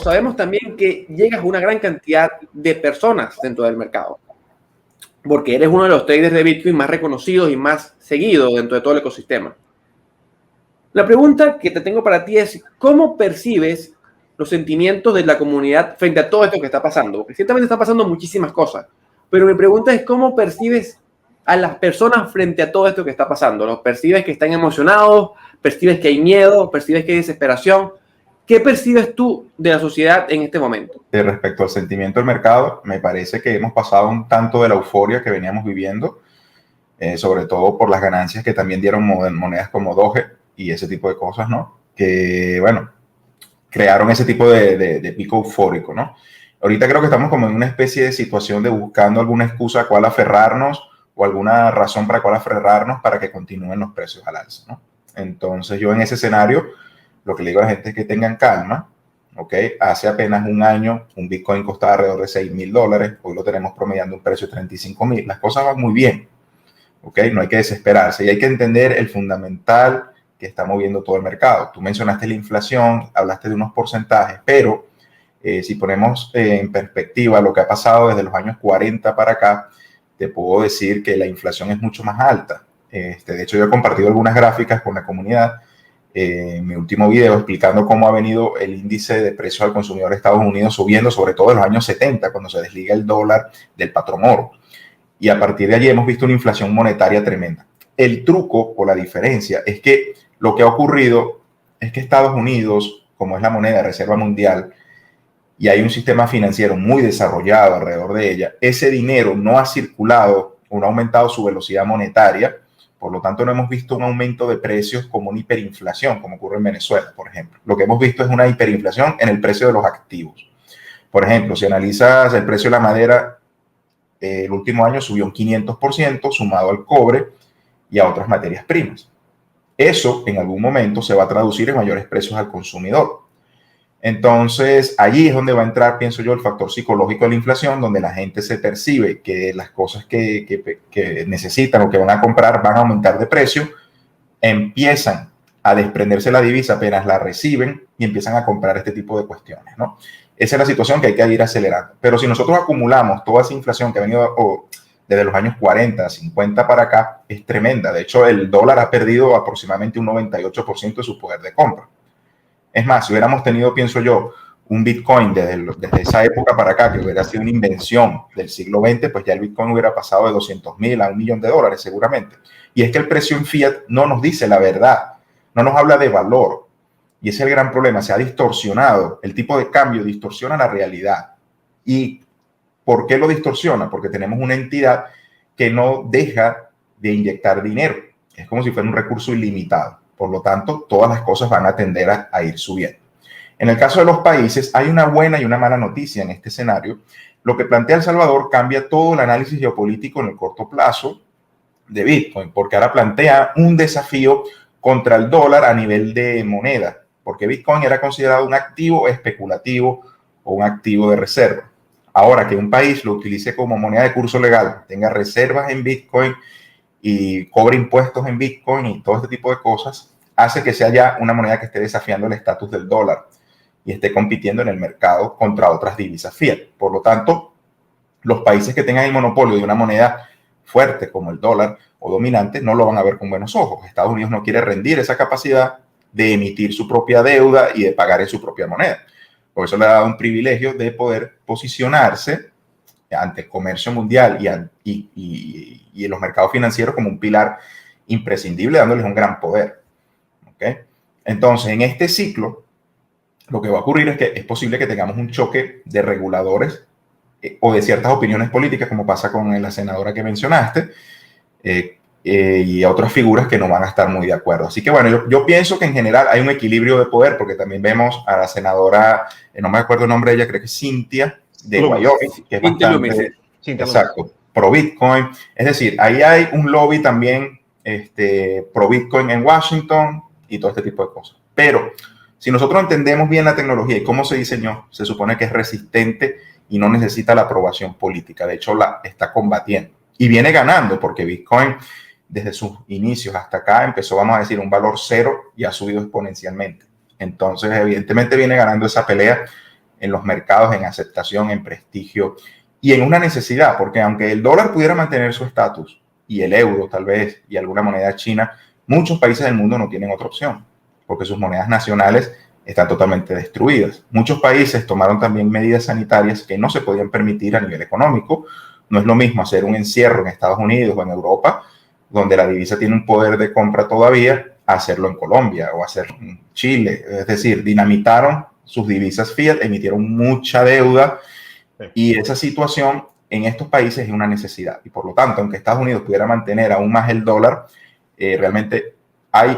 sabemos también que llegas a una gran cantidad de personas dentro del mercado, porque eres uno de los traders de Bitcoin más reconocidos y más seguidos dentro de todo el ecosistema. La pregunta que te tengo para ti es, ¿cómo percibes los sentimientos de la comunidad frente a todo esto que está pasando? Porque ciertamente están pasando muchísimas cosas, pero mi pregunta es, ¿cómo percibes a las personas frente a todo esto que está pasando? ¿Los percibes que están emocionados? ¿Percibes que hay miedo? ¿Percibes que hay desesperación? ¿Qué percibes tú de la sociedad en este momento? Respecto al sentimiento del mercado, me parece que hemos pasado un tanto de la euforia que veníamos viviendo, sobre todo por las ganancias que también dieron monedas como Doge y ese tipo de cosas, ¿no? Que, bueno, crearon ese tipo de pico eufórico, ¿no? Ahorita creo que estamos como en una especie de situación de buscando alguna excusa a cual aferrarnos o alguna razón para cual aferrarnos para que continúen los precios al alza, ¿no? Entonces yo en ese escenario lo que le digo a la gente es que tengan calma, ¿ok? Hace apenas un año un Bitcoin costaba alrededor de $6,000, hoy lo tenemos promediando un precio de 35,000, las cosas van muy bien, ¿ok? No hay que desesperarse y hay que entender el fundamental que está moviendo todo el mercado. Tú mencionaste la inflación, hablaste de unos porcentajes, pero si ponemos en perspectiva lo que ha pasado desde los años 40 para acá, te puedo decir que la inflación es mucho más alta. De hecho, yo he compartido algunas gráficas con la comunidad en mi último video explicando cómo ha venido el índice de precios al consumidor de Estados Unidos subiendo, sobre todo en los años 70, cuando se desliga el dólar del patrón oro. Y a partir de allí hemos visto una inflación monetaria tremenda. El truco o la diferencia es que lo que ha ocurrido es que Estados Unidos, como es la moneda de reserva mundial, y hay un sistema financiero muy desarrollado alrededor de ella, ese dinero no ha circulado o no ha aumentado su velocidad monetaria, por lo tanto no hemos visto un aumento de precios como una hiperinflación, como ocurre en Venezuela, por ejemplo. Lo que hemos visto es una hiperinflación en el precio de los activos. Por ejemplo, si analizas el precio de la madera, el último año subió un 500%, sumado al cobre y a otras materias primas. Eso en algún momento se va a traducir en mayores precios al consumidor. Entonces, allí es donde va a entrar, pienso yo, el factor psicológico de la inflación, donde la gente se percibe que las cosas que necesitan o que van a comprar van a aumentar de precio, empiezan a desprenderse la divisa apenas la reciben y empiezan a comprar este tipo de cuestiones, ¿no? Esa es la situación que hay que ir acelerando. Pero si nosotros acumulamos toda esa inflación que ha venido desde los años 40, 50 para acá, es tremenda. De hecho, el dólar ha perdido aproximadamente un 98% de su poder de compra. Es más, si hubiéramos tenido, pienso yo, un Bitcoin desde esa época para acá, que hubiera sido una invención del siglo XX, pues ya el Bitcoin hubiera pasado de 200,000 a $1,000,000 seguramente. Y es que el precio en fiat no nos dice la verdad, no nos habla de valor. Y ese es el gran problema, se ha distorsionado. El tipo de cambio distorsiona la realidad. ¿Y por qué lo distorsiona? Porque tenemos una entidad que no deja de inyectar dinero. Es como si fuera un recurso ilimitado. Por lo tanto, todas las cosas van a tender a ir subiendo. En el caso de los países, hay una buena y una mala noticia en este escenario. Lo que plantea El Salvador cambia todo el análisis geopolítico en el corto plazo de Bitcoin, porque ahora plantea un desafío contra el dólar a nivel de moneda, porque Bitcoin era considerado un activo especulativo o un activo de reserva. Ahora que un país lo utilice como moneda de curso legal, tenga reservas en Bitcoin y cobre impuestos en Bitcoin y todo este tipo de cosas, hace que sea ya una moneda que esté desafiando el estatus del dólar y esté compitiendo en el mercado contra otras divisas fiat. Por lo tanto, los países que tengan el monopolio de una moneda fuerte como el dólar o dominante no lo van a ver con buenos ojos. Estados Unidos no quiere rendir esa capacidad de emitir su propia deuda y de pagar en su propia moneda. Por eso le ha dado un privilegio de poder posicionarse ante el comercio mundial y en los mercados financieros como un pilar imprescindible, dándoles un gran poder. ¿Okay? Entonces, en este ciclo, lo que va a ocurrir es que es posible que tengamos un choque de reguladores o de ciertas opiniones políticas, como pasa con la senadora que mencionaste, y otras figuras que no van a estar muy de acuerdo. Así que bueno, yo pienso que en general hay un equilibrio de poder, porque también vemos a la senadora, no me acuerdo el nombre de ella, creo que es Cynthia, de Wyoming, que es bastante, exacto, pro Bitcoin. Es decir, ahí hay un lobby también pro Bitcoin en Washington y todo este tipo de cosas. Pero si nosotros entendemos bien la tecnología y cómo se diseñó, se supone que es resistente y no necesita la aprobación política. De hecho, la está combatiendo y viene ganando, porque Bitcoin desde sus inicios hasta acá empezó, vamos a decir, un valor cero y ha subido exponencialmente. Entonces, evidentemente viene ganando esa pelea en los mercados, en aceptación, en prestigio y en una necesidad, porque aunque el dólar pudiera mantener su estatus y el euro tal vez y alguna moneda china, muchos países del mundo no tienen otra opción, porque sus monedas nacionales están totalmente destruidas. Muchos países tomaron también medidas sanitarias que no se podían permitir a nivel económico. No es lo mismo hacer un encierro en Estados Unidos o en Europa, donde la divisa tiene un poder de compra todavía, a hacerlo en Colombia o hacerlo en Chile. Es decir, dinamitaron sus divisas fiat, emitieron mucha deuda y esa situación en estos países es una necesidad. Y por lo tanto, aunque Estados Unidos pudiera mantener aún más el dólar, realmente hay,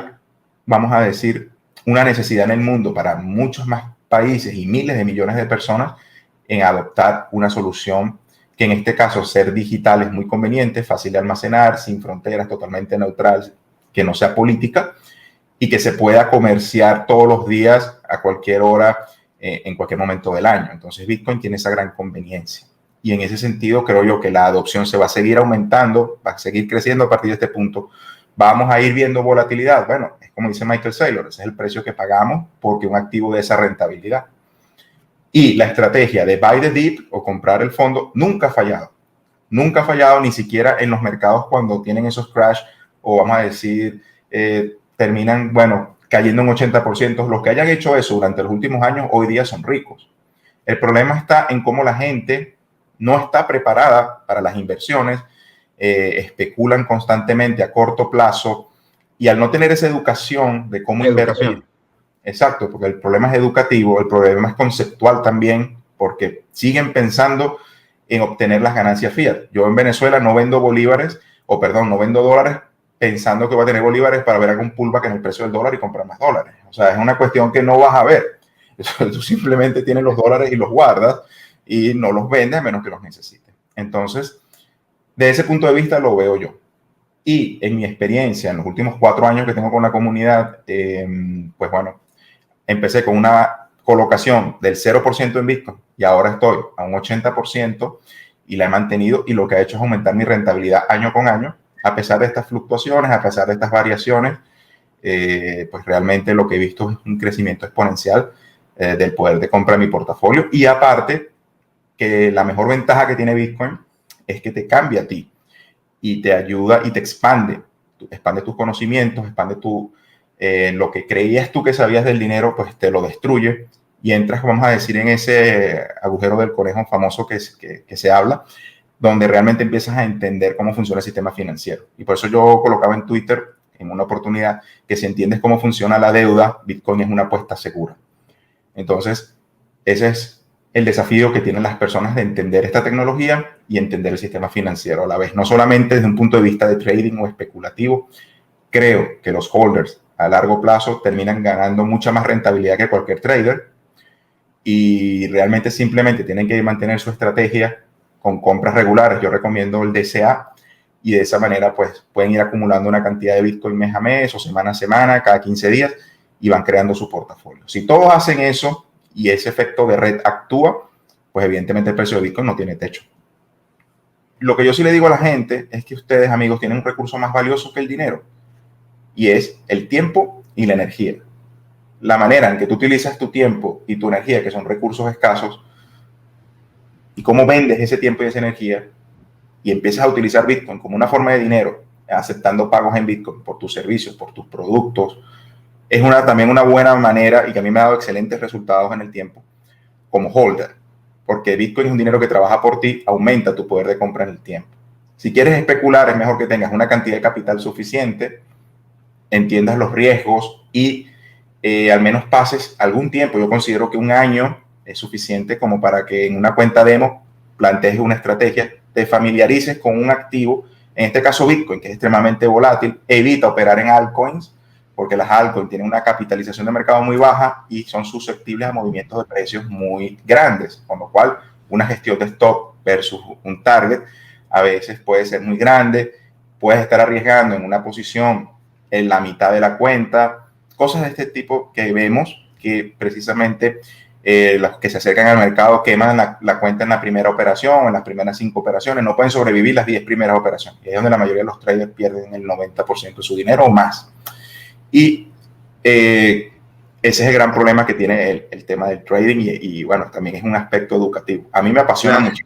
vamos a decir, una necesidad en el mundo para muchos más países y miles de millones de personas en adoptar una solución que en este caso ser digital es muy conveniente, fácil de almacenar, sin fronteras, totalmente neutral, que no sea política y que se pueda comerciar todos los días a cualquier hora, en cualquier momento del año. Entonces Bitcoin tiene esa gran conveniencia. Y en ese sentido creo yo que la adopción se va a seguir aumentando, va a seguir creciendo a partir de este punto. Vamos a ir viendo volatilidad. Bueno, es como dice Michael Saylor, ese es el precio que pagamos porque un activo de esa rentabilidad. Y la estrategia de buy the dip o comprar el fondo nunca ha fallado. Nunca ha fallado, ni siquiera en los mercados cuando tienen esos crash o vamos a decir, terminan, bueno, cayendo un 80%. Los que hayan hecho eso durante los últimos años hoy día son ricos. El problema está en cómo la gente no está preparada para las inversiones, especulan constantemente a corto plazo y al no tener esa educación de cómo invertir. Exacto, porque el problema es educativo, el problema es conceptual también, porque siguen pensando en obtener las ganancias fiat. Yo en Venezuela no vendo bolívares, no vendo dólares pensando que voy a tener bolívares para ver algún pullback en el precio del dólar y comprar más dólares. O sea, es una cuestión que no vas a ver. Tú simplemente tienes los dólares y los guardas y no los vendes a menos que los necesites. Entonces, de ese punto de vista lo veo yo. Y en mi experiencia, en los últimos 4 años que tengo con la comunidad, pues bueno, empecé con una colocación del 0% en Bitcoin y ahora estoy a un 80% y la he mantenido y lo que ha hecho es aumentar mi rentabilidad año con año, a pesar de estas fluctuaciones, a pesar de estas variaciones, pues realmente lo que he visto es un crecimiento exponencial del poder de compra de mi portafolio y aparte que la mejor ventaja que tiene Bitcoin es que te cambia a ti y te ayuda y te expande tus conocimientos, expande lo que creías tú que sabías del dinero, pues te lo destruye y entras, vamos a decir, en ese agujero del conejo famoso que se habla, donde realmente empiezas a entender cómo funciona el sistema financiero. Y por eso yo colocaba en Twitter, en una oportunidad, que si entiendes cómo funciona la deuda, Bitcoin es una apuesta segura. Entonces, ese es el desafío que tienen las personas de entender esta tecnología y entender el sistema financiero a la vez. No solamente desde un punto de vista de trading o especulativo, creo que los holders a largo plazo terminan ganando mucha más rentabilidad que cualquier trader y realmente simplemente tienen que mantener su estrategia con compras regulares. Yo recomiendo el DCA y de esa manera pues pueden ir acumulando una cantidad de Bitcoin mes a mes o semana a semana, cada 15 días y van creando su portafolio. Si todos hacen eso y ese efecto de red actúa, pues evidentemente el precio de Bitcoin no tiene techo. Lo que yo sí le digo a la gente es que ustedes, amigos, tienen un recurso más valioso que el dinero y es el tiempo y la energía. La manera en que tú utilizas tu tiempo y tu energía, que son recursos escasos, y cómo vendes ese tiempo y esa energía y empiezas a utilizar Bitcoin como una forma de dinero, aceptando pagos en Bitcoin por tus servicios, por tus productos, es también una buena manera y que a mí me ha dado excelentes resultados en el tiempo como holder, porque Bitcoin es un dinero que trabaja por ti, aumenta tu poder de compra en el tiempo. Si quieres especular, es mejor que tengas una cantidad de capital suficiente, entiendas los riesgos y al menos pases algún tiempo. Yo considero que un año es suficiente como para que en una cuenta demo plantees una estrategia, te familiarices con un activo, en este caso Bitcoin, que es extremadamente volátil, evita operar en altcoins, porque las altcoins tienen una capitalización de mercado muy baja y son susceptibles a movimientos de precios muy grandes, con lo cual una gestión de stock versus un target a veces puede ser muy grande, puedes estar arriesgando en una posición en la mitad de la cuenta, cosas de este tipo que vemos que precisamente los que se acercan al mercado queman la cuenta en la primera operación, en las primeras 5 operaciones, no pueden sobrevivir las 10 primeras operaciones. Y es donde la mayoría de los traders pierden el 90% de su dinero o más. Y ese es el gran problema que tiene el tema del trading y bueno, también es un aspecto educativo. A mí me apasiona mucho.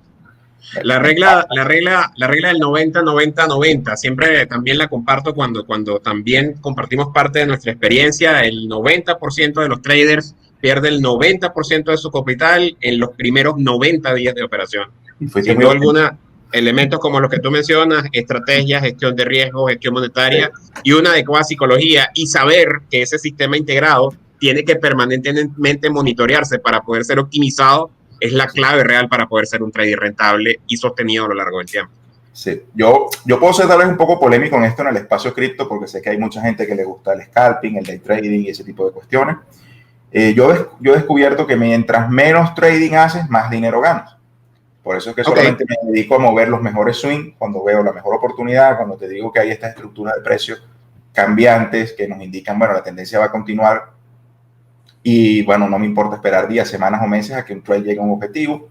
La regla del 90-90-90, siempre también la comparto cuando también compartimos parte de nuestra experiencia. El 90% de los traders pierde el 90% de su capital en los primeros 90 días de operación. Sin duda alguna, elementos como los que tú mencionas, estrategia, gestión de riesgo, gestión monetaria y una adecuada psicología y saber que ese sistema integrado tiene que permanentemente monitorearse para poder ser optimizado es la clave real para poder ser un trader rentable y sostenido a lo largo del tiempo. Sí, yo puedo ser tal vez un poco polémico en esto en el espacio cripto porque sé que hay mucha gente que le gusta el scalping, el day trading y ese tipo de cuestiones. Yo he descubierto que mientras menos trading haces, más dinero ganas. Por eso es que solamente me dedico a mover los mejores swings cuando veo la mejor oportunidad, cuando te digo que hay esta estructura de precios cambiantes que nos indican, bueno, la tendencia va a continuar y bueno, no me importa esperar días, semanas o meses a que un trade llegue a un objetivo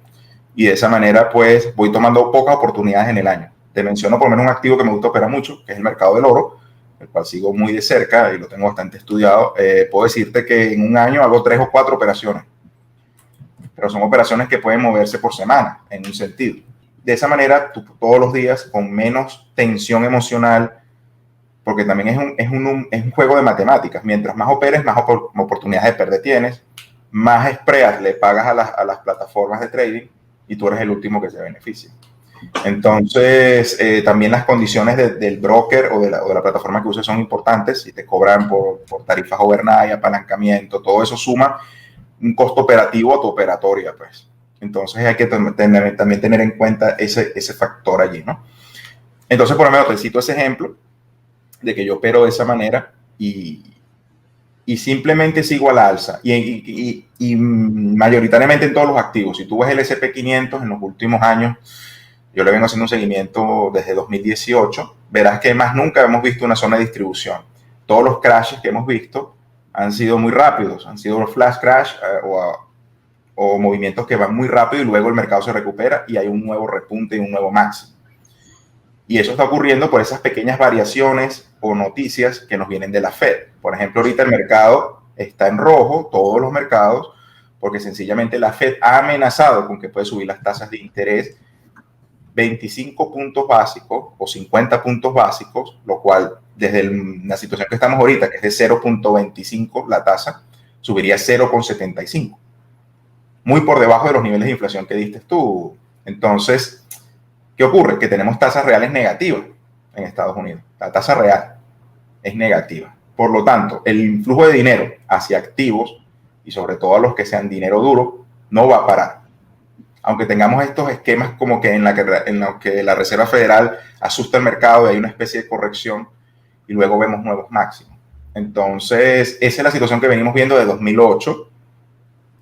y de esa manera pues voy tomando pocas oportunidades en el año. Te menciono por lo menos un activo que me gusta operar mucho, que es el mercado del oro, el cual sigo muy de cerca y lo tengo bastante estudiado. Puedo decirte que en un año hago 3 o 4 operaciones, pero son operaciones que pueden moverse por semana en un sentido. De esa manera, tú todos los días con menos tensión emocional, porque también es un juego de matemáticas. Mientras más operes, más oportunidades de perder tienes, más spreads le pagas a las plataformas de trading y tú eres el último que se beneficia. Entonces, también las condiciones del broker o de la plataforma que uses son importantes. Si te cobran por tarifas overnight, apalancamiento, todo eso suma un costo operativo a tu operatoria, pues. Entonces hay que también tener en cuenta ese factor allí, ¿no? Entonces, por lo menos te cito ese ejemplo de que yo opero de esa manera y simplemente sigo a la alza y mayoritariamente en todos los activos. Si tú ves el S&P 500 en los últimos años, yo le vengo haciendo un seguimiento desde 2018, verás que más nunca hemos visto una zona de distribución. Todos los crashes que hemos visto han sido muy rápidos, han sido flash crash o movimientos que van muy rápido y luego el mercado se recupera y hay un nuevo repunte y un nuevo máximo. Y eso está ocurriendo por esas pequeñas variaciones o noticias que nos vienen de la Fed. Por ejemplo, ahorita el mercado está en rojo, todos los mercados, porque sencillamente la Fed ha amenazado con que puede subir las tasas de interés 25 puntos básicos o 50 puntos básicos, lo cual desde la situación que estamos ahorita, que es de 0.25 la tasa, subiría a 0.75. Muy por debajo de los niveles de inflación que diste tú. Entonces, ¿qué ocurre? Que tenemos tasas reales negativas en Estados Unidos. La tasa real es negativa. Por lo tanto, el flujo de dinero hacia activos y sobre todo a los que sean dinero duro no va a parar. Aunque tengamos estos esquemas como que en los que la Reserva Federal asusta el mercado y hay una especie de corrección y luego vemos nuevos máximos. Entonces, esa es la situación que venimos viendo de 2008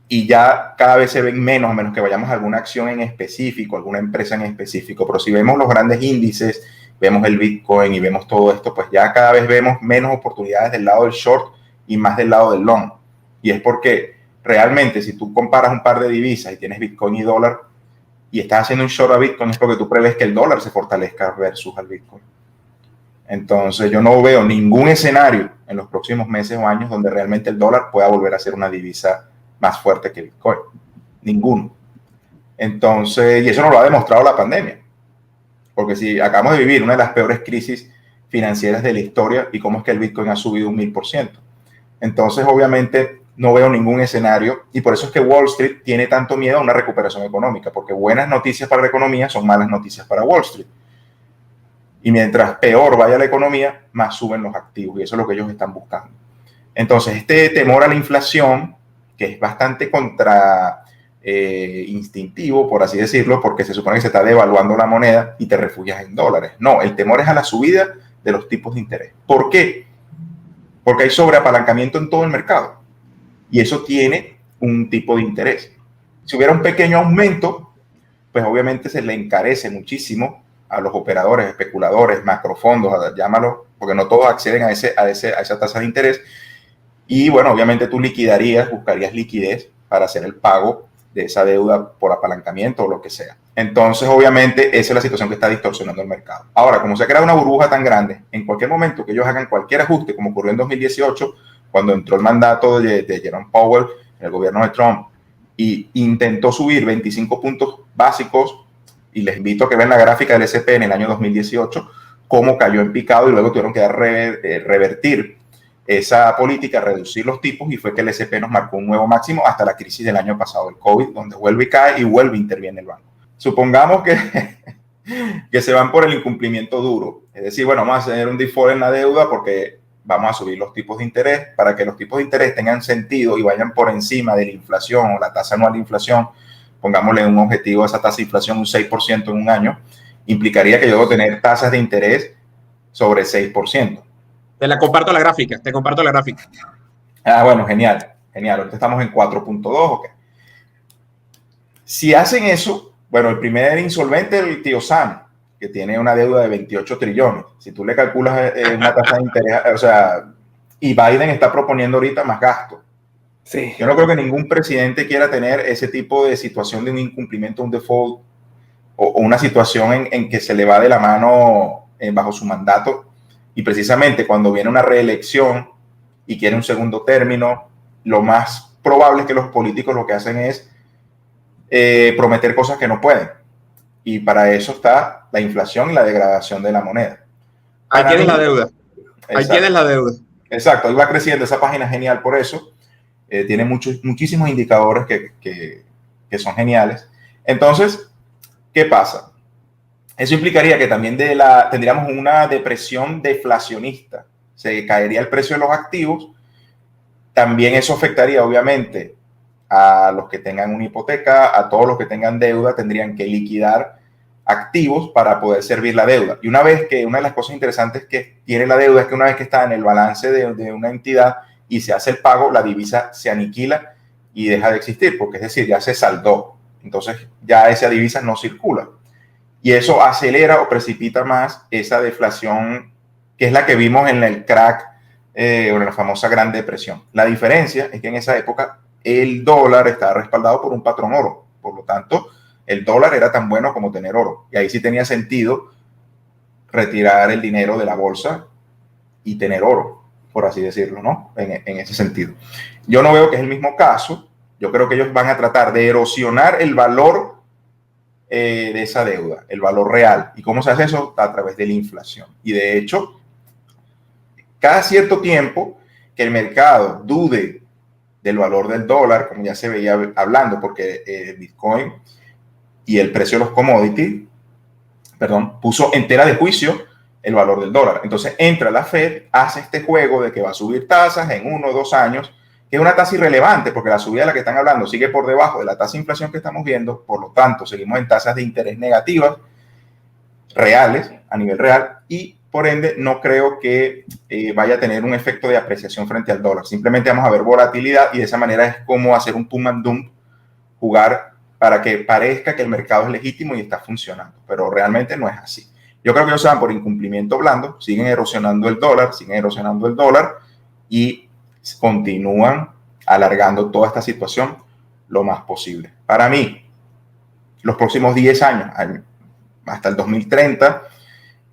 y ya cada vez se ven menos, a menos que vayamos a alguna acción en específico, alguna empresa en específico. Pero si vemos los grandes índices, vemos el Bitcoin y vemos todo esto, pues ya cada vez vemos menos oportunidades del lado del short y más del lado del long. Y es porque realmente si tú comparas un par de divisas y tienes Bitcoin y dólar y estás haciendo un short a Bitcoin es porque tú prevés que el dólar se fortalezca versus al Bitcoin. Entonces yo no veo ningún escenario en los próximos meses o años donde realmente el dólar pueda volver a ser una divisa más fuerte que Bitcoin. Ninguno. Entonces, y eso nos lo ha demostrado la pandemia. Porque si acabamos de vivir una de las peores crisis financieras de la historia y cómo es que el Bitcoin ha subido un 1000%. Entonces, obviamente, no veo ningún escenario y por eso es que Wall Street tiene tanto miedo a una recuperación económica, porque buenas noticias para la economía son malas noticias para Wall Street. Y mientras peor vaya la economía, más suben los activos y eso es lo que ellos están buscando. Entonces, este temor a la inflación, que es bastante instintivo, por así decirlo, porque se supone que se está devaluando la moneda y te refugias en dólares. No, el temor es a la subida de los tipos de interés. ¿Por qué? Porque hay sobreapalancamiento en todo el mercado y eso tiene un tipo de interés. Si hubiera un pequeño aumento, pues obviamente se le encarece muchísimo a los operadores, especuladores, macrofondos, llámalo, porque no todos acceden a esa tasa de interés. Y bueno, obviamente tú buscarías liquidez para hacer el pago de esa deuda por apalancamiento o lo que sea. Entonces, obviamente, esa es la situación que está distorsionando el mercado. Ahora, como se ha creado una burbuja tan grande, en cualquier momento que ellos hagan cualquier ajuste, como ocurrió en 2018, cuando entró el mandato de Jerome Powell en el gobierno de Trump y intentó subir 25 puntos básicos, y les invito a que vean la gráfica del S&P en el año 2018, cómo cayó en picado y luego tuvieron que revertir esa política, reducir los tipos, y fue que el S&P nos marcó un nuevo máximo hasta la crisis del año pasado, el COVID, donde vuelve y cae y vuelve a interviene el banco. Supongamos que se van por el incumplimiento duro, es decir, bueno, vamos a tener un default en la deuda porque vamos a subir los tipos de interés. Para que los tipos de interés tengan sentido y vayan por encima de la inflación o la tasa anual de inflación, pongámosle un objetivo a esa tasa de inflación, un 6% en un año, implicaría que yo debo tener tasas de interés sobre 6%. Te comparto la gráfica. Ah, bueno, genial. Ahorita estamos en 4.2, ok. Si hacen eso, bueno, el primer insolvente es el tío Sam, que tiene una deuda de 28 trillones. Si tú le calculas una tasa de interés, o sea, y Biden está proponiendo ahorita más gasto. Sí. Yo no creo que ningún presidente quiera tener ese tipo de situación de un incumplimiento, un default, o una situación en que se le va de la mano bajo su mandato. Y precisamente cuando viene una reelección y quiere un segundo término, lo más probable es que los políticos lo que hacen es prometer cosas que no pueden. Y para eso está la inflación y la degradación de la moneda. Ahí tienes la deuda. Ahí tienes la deuda. Exacto, ahí va creciendo. Esa página es genial por eso. Tiene muchísimos indicadores que son geniales. Entonces, ¿qué pasa? Eso implicaría que también tendríamos una depresión deflacionista. Se caería el precio de los activos. También eso afectaría, obviamente, a los que tengan una hipoteca, a todos los que tengan deuda, tendrían que liquidar activos para poder servir la deuda. Y una de las cosas interesantes que tiene la deuda es que una vez que está en el balance de una entidad y se hace el pago, la divisa se aniquila y deja de existir, porque es decir, ya se saldó. Entonces ya esa divisa no circula. Y eso acelera o precipita más esa deflación, que es la que vimos en el crack o en la famosa Gran Depresión. La diferencia es que en esa época el dólar estaba respaldado por un patrón oro. Por lo tanto, el dólar era tan bueno como tener oro. Y ahí sí tenía sentido retirar el dinero de la bolsa y tener oro, por así decirlo, ¿no? En ese sentido. Yo no veo que es el mismo caso. Yo creo que ellos van a tratar de erosionar el valor de esa deuda, el valor real. ¿Y cómo se hace eso? A través de la inflación. Y de hecho, cada cierto tiempo que el mercado dude del valor del dólar, como ya se veía hablando, porque el Bitcoin y el precio de los commodities, puso en tela de juicio el valor del dólar. Entonces entra la Fed, hace este juego de que va a subir tasas en 1 o 2 años, que es una tasa irrelevante, porque la subida de la que están hablando sigue por debajo de la tasa de inflación que estamos viendo. Por lo tanto, seguimos en tasas de interés negativas, reales, a nivel real, y por ende no creo que vaya a tener un efecto de apreciación frente al dólar. Simplemente vamos a ver volatilidad, y de esa manera es como hacer un pump and dump, jugar para que parezca que el mercado es legítimo y está funcionando, pero realmente no es así. Yo creo que ellos se van por incumplimiento blando, siguen erosionando el dólar y continúan alargando toda esta situación lo más posible. Para mí, los próximos 10 años, hasta el 2030,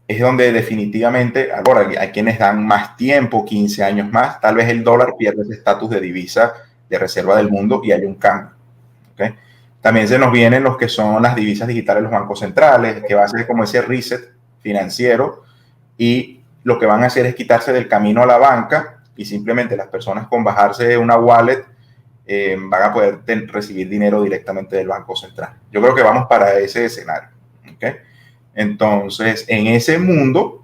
es donde definitivamente, ahora hay quienes dan más tiempo, 15 años más, tal vez el dólar pierde ese estatus de divisa de reserva del mundo y hay un cambio. ¿Okay? También se nos vienen los que son las divisas digitales de los bancos centrales, que va a ser como ese reset financiero, y lo que van a hacer es quitarse del camino a la banca, y simplemente las personas con bajarse una wallet van a poder recibir dinero directamente del Banco Central. Yo creo que vamos para ese escenario. ¿Okay? Entonces, en ese mundo,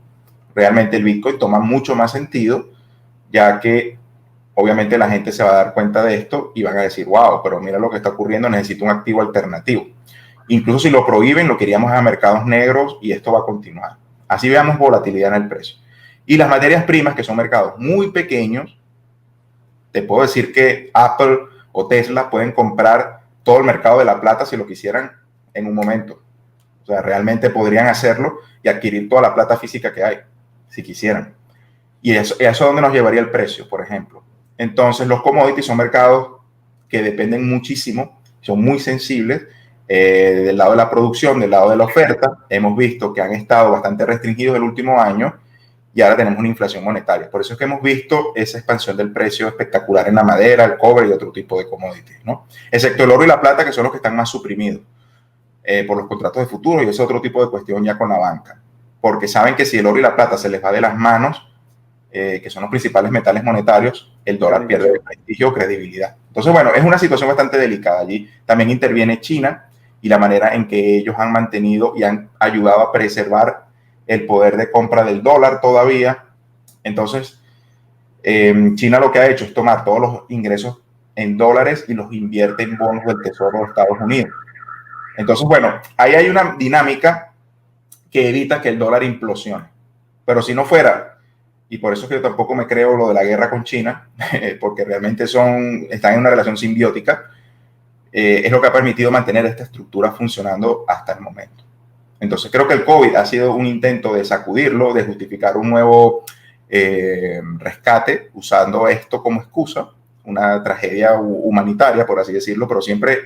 realmente el Bitcoin toma mucho más sentido, ya que obviamente la gente se va a dar cuenta de esto y van a decir, wow, pero mira lo que está ocurriendo, necesito un activo alternativo. Incluso si lo prohíben, lo queríamos a mercados negros, y esto va a continuar. Así veamos volatilidad en el precio. Y las materias primas, que son mercados muy pequeños, te puedo decir que Apple o Tesla pueden comprar todo el mercado de la plata si lo quisieran en un momento. O sea, realmente podrían hacerlo y adquirir toda la plata física que hay, si quisieran. Y eso es donde nos llevaría el precio, por ejemplo. Entonces, los commodities son mercados que dependen muchísimo, son muy sensibles. Del lado de la producción, del lado de la oferta, hemos visto que han estado bastante restringidos el último año, y ahora tenemos una inflación monetaria. Por eso es que hemos visto esa expansión del precio espectacular en la madera, el cobre y otro tipo de commodities, ¿no? Excepto el oro y la plata, que son los que están más suprimidos por los contratos de futuro, y ese otro tipo de cuestión ya con la banca, porque saben que si el oro y la plata se les va de las manos, que son los principales metales monetarios, el dólar pierde prestigio o credibilidad. Entonces, bueno, es una situación bastante delicada allí. También interviene China y la manera en que ellos han mantenido y han ayudado a preservar el poder de compra del dólar todavía. Entonces, China lo que ha hecho es tomar todos los ingresos en dólares y los invierte en bonos del Tesoro de Estados Unidos. Entonces, bueno, ahí hay una dinámica que evita que el dólar implosione. Pero si no fuera, y por eso es que yo tampoco me creo lo de la guerra con China, porque realmente están en una relación simbiótica, es lo que ha permitido mantener esta estructura funcionando hasta el momento. Entonces creo que el COVID ha sido un intento de sacudirlo, de justificar un nuevo rescate, usando esto como excusa, una tragedia humanitaria, por así decirlo, pero siempre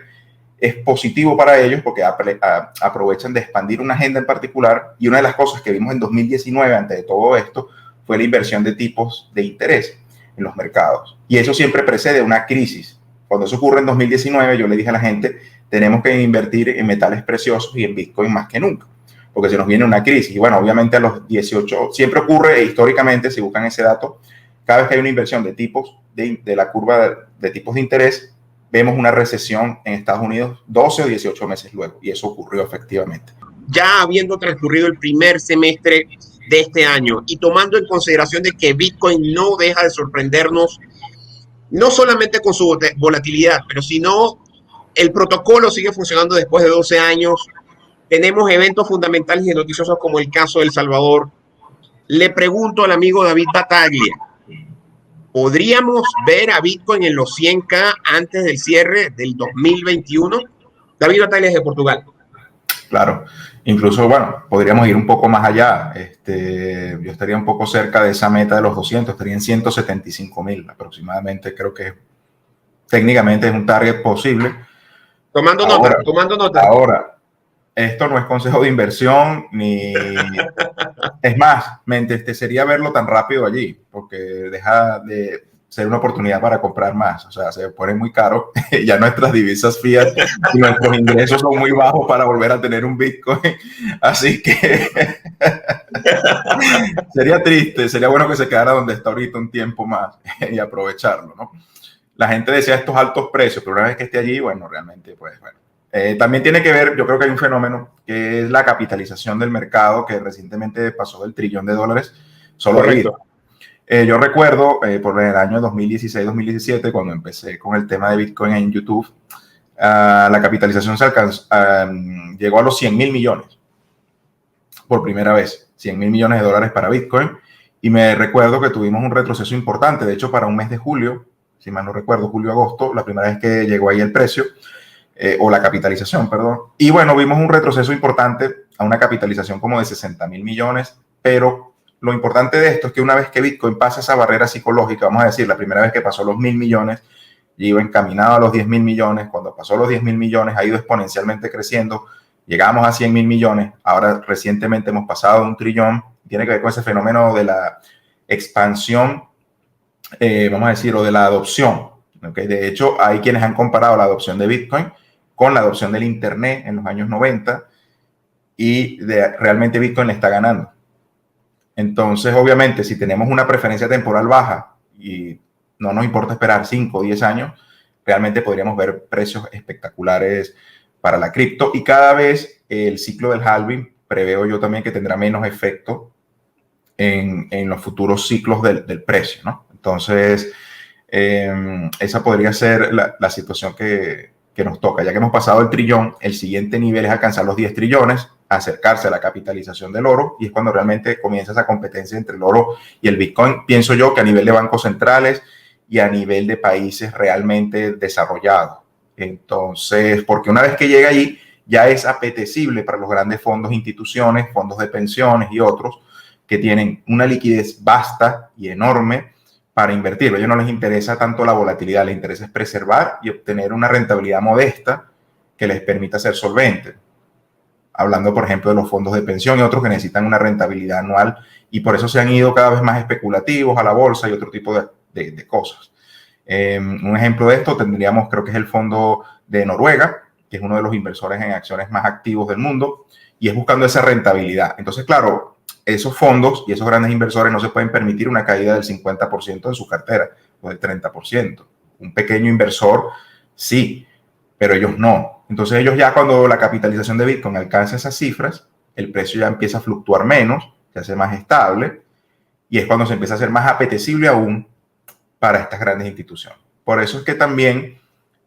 es positivo para ellos porque aprovechan de expandir una agenda en particular, y una de las cosas que vimos en 2019 antes de todo esto fue la inversión de tipos de interés en los mercados, y eso siempre precede una crisis. Cuando eso ocurre en 2019, yo le dije a la gente, tenemos que invertir en metales preciosos y en Bitcoin más que nunca, porque se nos viene una crisis. Y bueno, obviamente a los 18, siempre ocurre históricamente, si buscan ese dato, cada vez que hay una inversión de tipos de la curva de tipos de interés, vemos una recesión en Estados Unidos 12 o 18 meses luego, y eso ocurrió efectivamente. Ya habiendo transcurrido el primer semestre de este año y tomando en consideración de que Bitcoin no deja de sorprendernos, no solamente con su volatilidad, pero sino el protocolo sigue funcionando después de 12 años, tenemos eventos fundamentales y noticiosos como el caso de El Salvador. Le pregunto al amigo David Battaglia, ¿podríamos ver a Bitcoin en los 100K antes del cierre del 2021? David Battaglia es de Portugal. Claro, incluso, bueno, podríamos ir un poco más allá. Yo estaría un poco cerca de esa meta de los 200, estaría en 175,000 aproximadamente. Creo que técnicamente es un target posible. Tomando nota. Ahora, esto no es consejo de inversión, ni... Es más, me entristecería verlo tan rápido allí, porque deja de ser una oportunidad para comprar más. O sea, se pone muy caro. Ya nuestras divisas fiat y nuestros ingresos son muy bajos para volver a tener un Bitcoin. Así que sería triste. Sería bueno que se quedara donde está ahorita un tiempo más y aprovecharlo, ¿no? La gente desea estos altos precios, pero una vez que esté allí, bueno, realmente, pues, bueno. También tiene que ver, yo creo que hay un fenómeno que es la capitalización del mercado, que recientemente pasó del $1 trillón solo de Bitcoin. Yo recuerdo por el año 2016-2017, cuando empecé con el tema de Bitcoin en YouTube, la capitalización llegó a los 100,000 millones por primera vez, 100,000 millones de dólares para Bitcoin, y me recuerdo que tuvimos un retroceso importante. De hecho, para un mes de julio, si mal no recuerdo, julio-agosto, la primera vez que llegó ahí el precio, o la capitalización, perdón. Y bueno, vimos un retroceso importante a una capitalización como de 60,000 millones, pero lo importante de esto es que una vez que Bitcoin pasa esa barrera psicológica, vamos a decir, la primera vez que pasó los 1,000 millones, y iba encaminado a los 10,000 millones, cuando pasó los 10,000 millones ha ido exponencialmente creciendo, llegamos a 100,000 millones, ahora recientemente hemos pasado de $1 trillón, tiene que ver con ese fenómeno de la expansión, vamos a decir, o de la adopción. ¿Okay? De hecho, hay quienes han comparado la adopción de Bitcoin con la adopción del Internet en los años 90, y realmente Bitcoin le está ganando. Entonces, obviamente, si tenemos una preferencia temporal baja y no nos importa esperar 5 o 10 años, realmente podríamos ver precios espectaculares para la cripto, y cada vez el ciclo del halving preveo yo también que tendrá menos efecto en los futuros ciclos del precio, ¿no? Entonces, esa podría ser la situación que nos toca. Ya que hemos pasado el trillón, el siguiente nivel es alcanzar los 10 trillones, acercarse a la capitalización del oro, y es cuando realmente comienza esa competencia entre el oro y el Bitcoin. Pienso yo que a nivel de bancos centrales y a nivel de países realmente desarrollados. Entonces, porque una vez que llega allí, ya es apetecible para los grandes fondos, instituciones, fondos de pensiones y otros que tienen una liquidez vasta y enorme para invertir. A ellos no les interesa tanto la volatilidad, les interesa es preservar y obtener una rentabilidad modesta que les permita ser solventes. hablando, por ejemplo, de los fondos de pensión y otros que necesitan una rentabilidad anual y por eso se han ido cada vez más especulativos a la bolsa y otro tipo de cosas. Un ejemplo de esto tendríamos, creo que es el fondo de Noruega, que es uno de los inversores en acciones más activos del mundo, y es buscando esa rentabilidad. Entonces, claro, esos fondos y esos grandes inversores no se pueden permitir una caída del 50% en su cartera o del 30%. Un pequeño inversor, sí, pero ellos no. Entonces, ellos ya cuando la capitalización de Bitcoin alcanza esas cifras, el precio ya empieza a fluctuar menos, se hace más estable, y es cuando se empieza a hacer más apetecible aún para estas grandes instituciones. Por eso es que también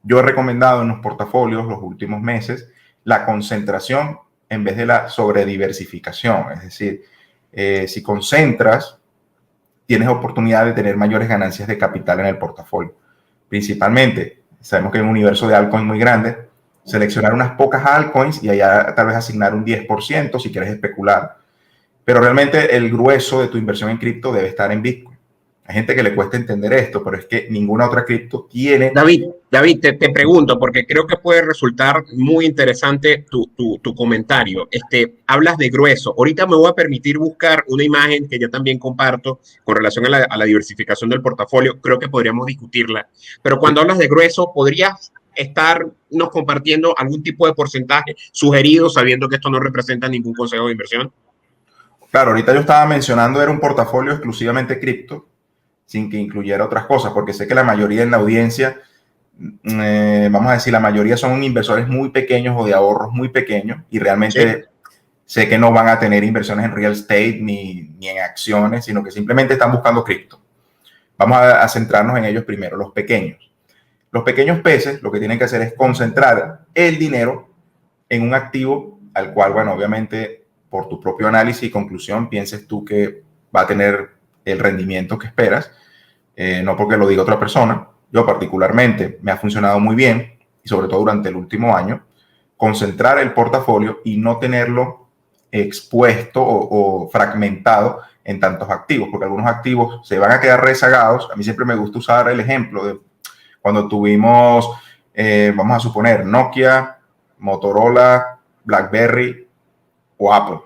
yo he recomendado en los portafolios los últimos meses la concentración en vez de la sobrediversificación. Es decir, si concentras, tienes oportunidad de tener mayores ganancias de capital en el portafolio. Principalmente, sabemos que hay un universo de altcoins muy grande, seleccionar unas pocas altcoins y allá tal vez asignar un 10% si quieres especular. Pero realmente el grueso de tu inversión en cripto debe estar en Bitcoin. Hay gente que le cuesta entender esto, pero es que ninguna otra cripto tiene... David, te pregunto, porque creo que puede resultar muy interesante tu comentario. Hablas de grueso. Ahorita me voy a permitir buscar una imagen que yo también comparto con relación a la diversificación del portafolio. Creo que podríamos discutirla. Pero cuando hablas de grueso, ¿podrías estarnos compartiendo algún tipo de porcentaje sugerido, sabiendo que esto no representa ningún consejo de inversión? Claro, ahorita yo estaba mencionando era un portafolio exclusivamente cripto, sin que incluyera otras cosas, porque sé que la mayoría en la audiencia, vamos a decir, la mayoría son inversores muy pequeños o de ahorros muy pequeños y realmente sé que no van a tener inversiones en real estate ni en acciones, sino que simplemente están buscando cripto. Vamos a centrarnos en ellos primero, los pequeños. Los pequeños peces lo que tienen que hacer es concentrar el dinero en un activo al cual, bueno, obviamente por tu propio análisis y conclusión pienses tú que va a tener el rendimiento que esperas, no porque lo diga otra persona. Yo particularmente me ha funcionado muy bien y sobre todo durante el último año, concentrar el portafolio y no tenerlo expuesto o fragmentado en tantos activos, porque algunos activos se van a quedar rezagados. A mí siempre me gusta usar el ejemplo de cuando tuvimos, vamos a suponer, Nokia, Motorola, BlackBerry o Apple.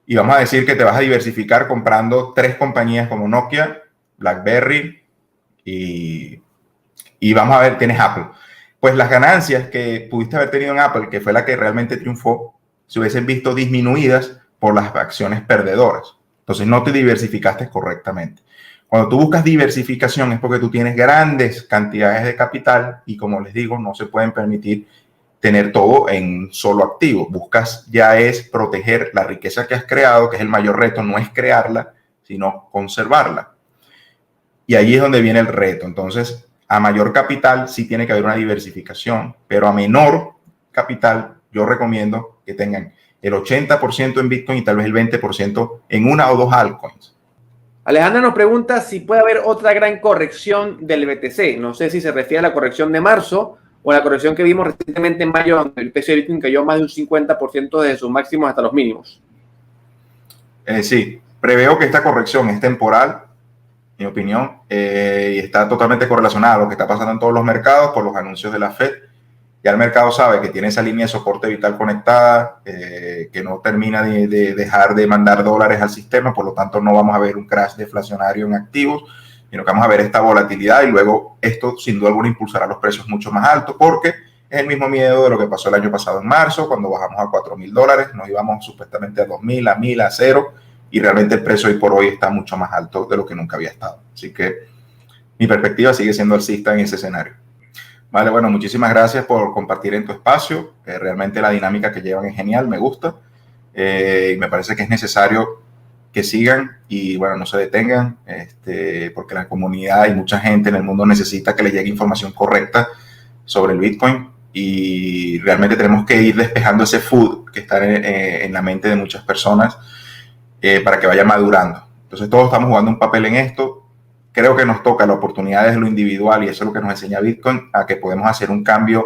Y vamos a decir que te vas a diversificar comprando 3 compañías como Nokia, BlackBerry y vamos a ver, tienes Apple. Pues las ganancias que pudiste haber tenido en Apple, que fue la que realmente triunfó, se hubiesen visto disminuidas por las acciones perdedoras. Entonces no te diversificaste correctamente. Cuando tú buscas diversificación es porque tú tienes grandes cantidades de capital y, como les digo, no se pueden permitir tener todo en solo activo. Buscas ya es proteger la riqueza que has creado, que es el mayor reto, no es crearla, sino conservarla. Y ahí es donde viene el reto. Entonces, a mayor capital sí tiene que haber una diversificación, pero a menor capital yo recomiendo que tengan el 80% en Bitcoin y tal vez el 20% en una o dos altcoins. Alejandra nos pregunta si puede haber otra gran corrección del BTC. No sé si se refiere a la corrección de marzo o a la corrección que vimos recientemente en mayo, donde el precio de Bitcoin cayó más de un 50% desde sus máximos hasta los mínimos. Sí, preveo que esta corrección es temporal, en mi opinión, y está totalmente correlacionada a lo que está pasando en todos los mercados por los anuncios de la Fed. Ya el mercado sabe que tiene esa línea de soporte vital conectada, que no termina de dejar de mandar dólares al sistema, por lo tanto no vamos a ver un crash deflacionario en activos, sino que vamos a ver esta volatilidad y luego esto sin duda alguna impulsará los precios mucho más altos, porque es el mismo miedo de lo que pasó el año pasado en marzo, cuando bajamos a $4,000, nos íbamos supuestamente a 2,000, a 1,000, a 0, y realmente el precio hoy por hoy está mucho más alto de lo que nunca había estado. Así que mi perspectiva sigue siendo alcista en ese escenario. Vale, bueno, muchísimas gracias por compartir en tu espacio. Realmente la dinámica que llevan es genial, me gusta. Y me parece que es necesario que sigan y, bueno, no se detengan, porque la comunidad y mucha gente en el mundo necesita que les llegue información correcta sobre el Bitcoin y realmente tenemos que ir despejando ese food que está en la mente de muchas personas para que vaya madurando. Entonces todos estamos jugando un papel en esto. Creo que nos toca la oportunidad desde lo individual y eso es lo que nos enseña Bitcoin, a que podemos hacer un cambio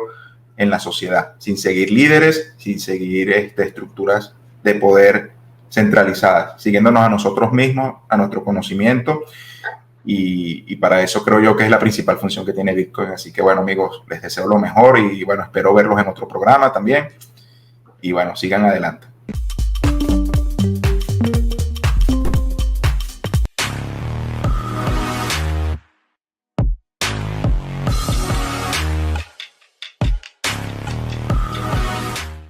en la sociedad, sin seguir líderes, sin seguir estructuras de poder centralizadas, siguiéndonos a nosotros mismos, a nuestro conocimiento y para eso creo yo que es la principal función que tiene Bitcoin. Así que bueno, amigos, les deseo lo mejor y bueno, espero verlos en otro programa también y bueno, sigan adelante.